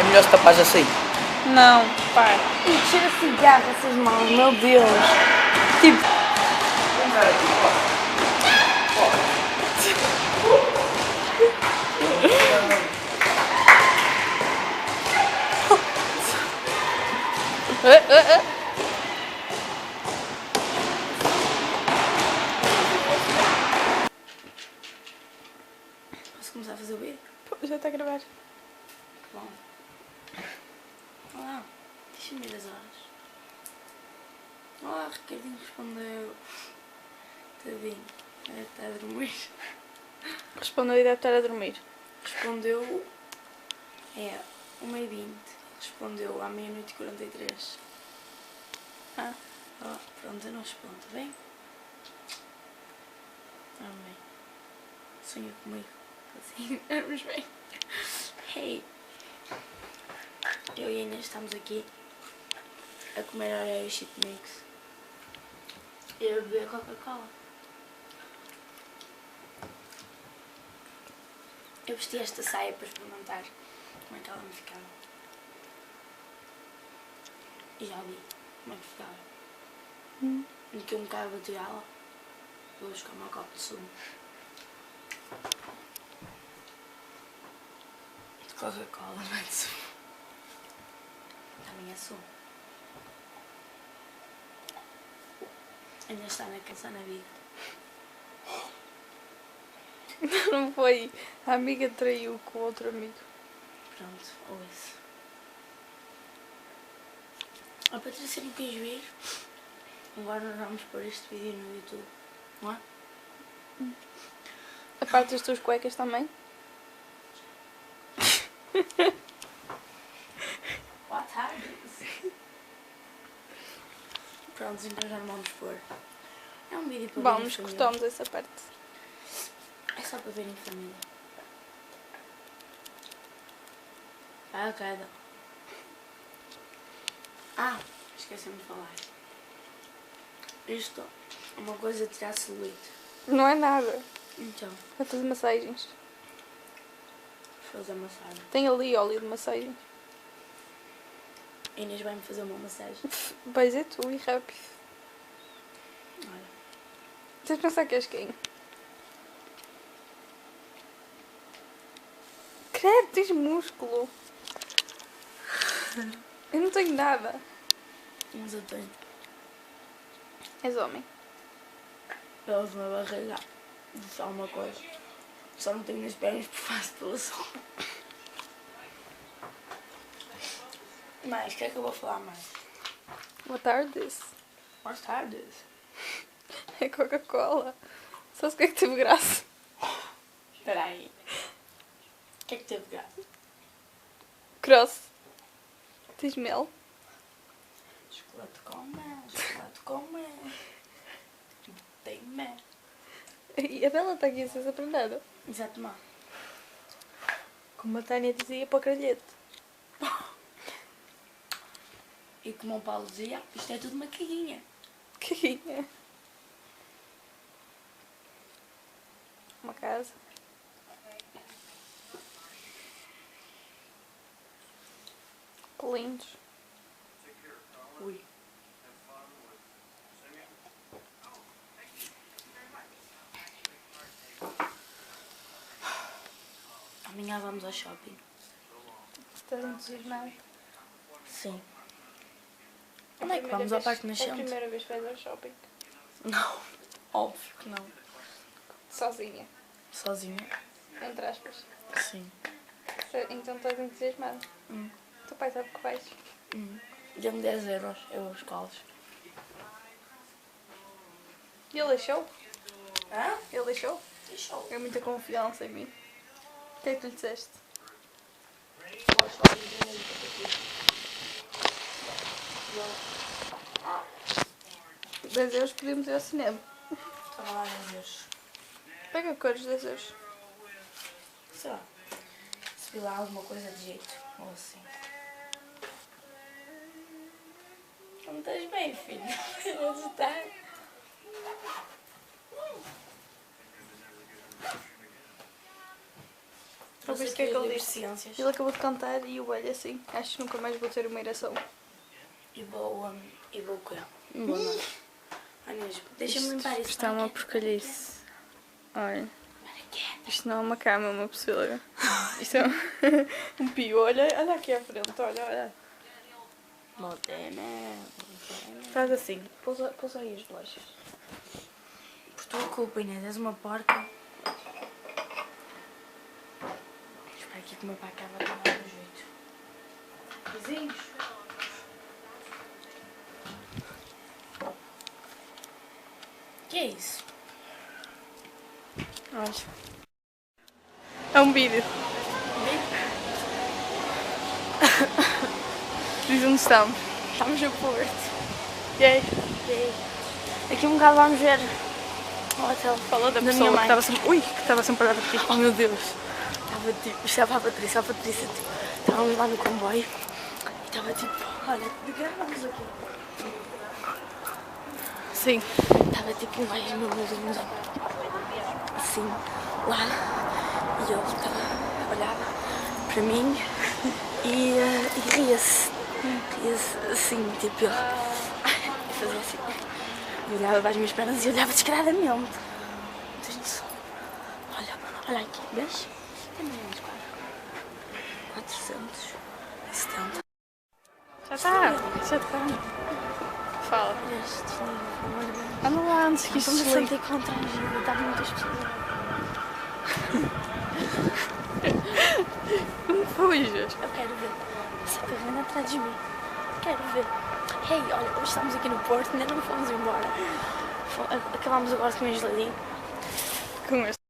É melhor se tapares assim. Não, pá. E cheira a cigarro essas mãos, meu Deus. Tipo, Posso começar a fazer o vídeo? já está a gravar. Bom. Olá, deixa-me ver as horas. Olá, Ricardinho respondeu. Tadinho, está a dormir. Respondeu e deve estar a dormir. Respondeu. É, 1h20. Respondeu à 00h43. Ah, Oh, pronto, eu não respondo, tá bem? Amém. Sonha comigo. Assim, vamos bem. Hey! Eu e a Inês estamos aqui a comer Oreo Cheat Mix e a beber Coca-Cola. Eu vesti esta saia para experimentar como é que ela me ficava. E já vi como é que ficava. Meti um bocado de batiala. Vou buscar um copo de sumo. De Coca-Cola, não é de sumo. Também é sumo. Ainda está na canção na vida. não foi. A amiga traiu com o outro amigo. Pronto, ou isso. A Patrícia não quis vir. Agora nós vamos pôr este vídeo no YouTube, não é? A parte das tuas cuecas também. What happens? Pronto, então já não vamos pôr. É um vídeo para Bom, ver em nos família. cortamos essa parte. É só para ver em família. Vai a queda. Ah, esqueci-me de falar. Isto é uma coisa de tirar celulite. Não é nada. Então, É fazer massagens. fazer massagem. Tem ali óleo de massagem. A Inês vai-me fazer uma massagem. Vais é tu e rápido. Olha. Tens de pensar que és quem? Credo, tens músculo. Eu não tenho nada. Mas eu tenho. És homem. Pelas uma barriga. Só uma coisa. Só não tenho as pernas por faço pela sol. Mas, o que é que eu vou falar mais? Boa tarde. Mais tarde. É Coca-Cola. Sabes o que é que teve graça? Espera aí. O que é que teve graça? Cross. Tens mel? Chocolate com mel, chocolate com mel. Tem mel. E a Bela está aqui a ser aprendida. Exato, mano. Como a Tânia dizia para o cralhete. E como o Paulo dizia, isto é tudo uma caguinha. Caguinha. Uma casa. Que lindos. Ui. Amanhã vamos ao shopping. Estás entusiasmado? Sim. Onde é que vamos? Ao Parque É a Nascente? primeira vez que vais ao shopping. Não. Óbvio que não. Sozinha. Sozinha? Entre aspas. Sim. Então estás entusiasmado. Teu pai sabe que vais. Deu-me 10 euros. Eu vou buscá-los. E ele deixou? Hã? Ele deixou? Deixou. É muita confiança em mim. O que é que tu lhe disseste? 10 euros podíamos ir ao cinema. Estava lá 10 euros. Pega cores 10 euros. Sei lá. Se vi lá alguma coisa de jeito. Ou assim. Não estás bem, filho. Não estás. Só por isso que é que ele disse. Ele acabou de cantar e o velho assim. Acho que nunca mais vou ter uma ereção. E vou cuidar. Ai, mesmo. Deixa-me limpar isso. Isto é uma porcalhice. Olha. Isto não é uma cama, é uma pessoa. Isto é um pio. Olha aqui à frente, olha. Moderna. Faz assim. Pousa aí as bolachas. Por tua culpa, Inês, és uma porca. Espera aqui que o meu pai acaba de dar um jeito. Vizinhos. Que é isso? Olha. É um vídeo. Diz onde estamos. Estamos no Porto. E aí? Daqui um bocado vamos ver o hotel. Fala da minha pessoa que mãe. estava sempre... Ui, que estava sempre a olhar para ti. Oh meu Deus. Estava a Patrícia, tipo, estávamos lá no comboio e estava tipo, olha, de que vamos aqui? Sim. Estava tipo um gajo no mundo, assim, lá, e ele olhava para mim e ria-se assim, tipo, ele fazia assim, e olhava para as minhas pernas e olhava descaradamente. Não tens noção. Olha aqui, vês? Tem menos quase 470. Já está. Fala. Olha este desliga, pelo amor de Deus. Anda lá antes que isto Estamos a desligue. sentir contra-ajuda, está muitas pessoas. Não fujas. Eu quero ver. Essa correndo atrás de mim. Quero ver. Hey, olha, hoje estamos aqui no Porto, ainda não fomos embora. Acabámos agora de comer geladinho. Com este.